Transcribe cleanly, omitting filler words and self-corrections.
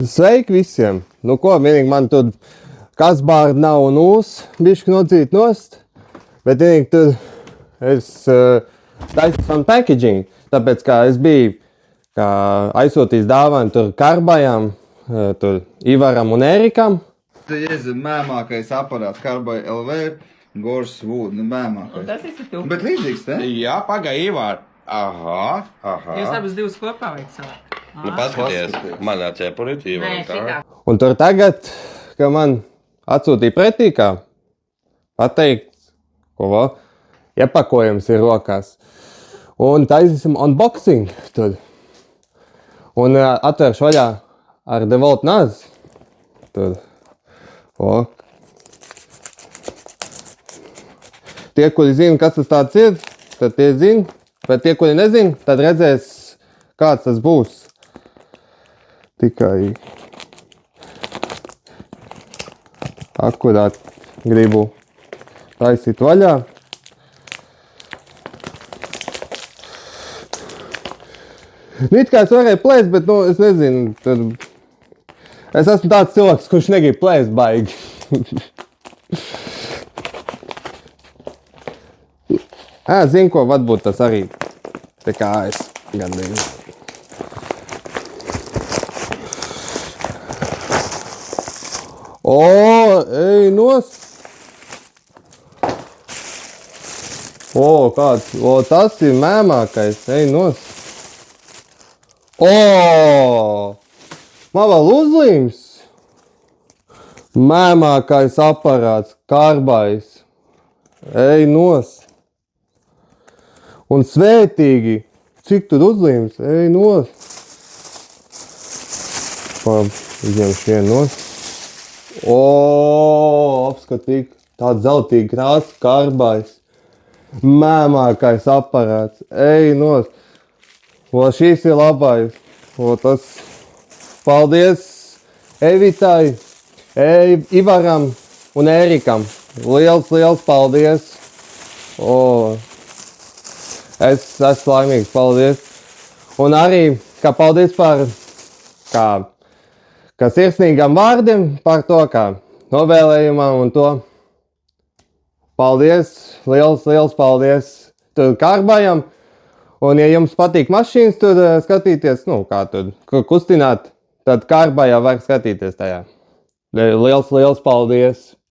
Sveiki visiem! Nu ko, vienīgi man tur kasbārda nav un bišķi nocīt nost, bet vienīgi tur es taisu savu packaging, tāpēc kā es biju aizsūtījis dāvanu tur Karbajam, tur Ivaram un Ērikam. Tas ir mēmākais aparāts Karbai LV, Gors Wood, mēmākais. Un tas esi tu. Bet līdzīgs, te? Jā, pagaidi, Ivar. Aha. Jūs abas divas kopā vajag savāt. Nu, paskaties, manā cepurītī, Nē, Ivaram tā. šitā. Un tur tagad, ka man atsūtīja pretī, kā pateikt, ko vēl, iepakojums ir rokās. Un taisīsim unboxing tur. Un atvēršu vaļā ar DeWalt naz. Tur. O. Tie, kuri zina, kas tas tāds ir, tad tie zina. Bet tie, kuri nezina, tad redzēs, kāds tas būs. Tikai akurāt gribu taisīt vaļā. It kā es varēju plēst, bet, es nezinu, tad es esmu tāds cilvēks, kurš negrib plēst baigi. Zinu, ko varbūt tas arī te kā es gandrīz. Ej nos! Kāds, tas ir mēmākais, ej nos! Man vēl uzlīms! Mēmākais aparāts, Karbais, ej nos! Un svētīgi, cik tur uzlīms, ej nos! Izņem šiem nos! Apskatīgi, tāds zeltīgi krāsa, Karbais, mēmākais aparāts, ej nos! Šīs ir labais. Tas paldies Evitai, Ivaram un Ērikam. Liels paldies. Es esmu laimīgs, paldies. Un arī, kā paldies par sirsnīgām vārdiem, par to, kā novēlējumam un to. Paldies, liels paldies tur Karbajam. Un, ja jums patīk mašīnas tur skatīties, kā tur kustināt, tad Karbajā var skatīties tajā. Liels paldies!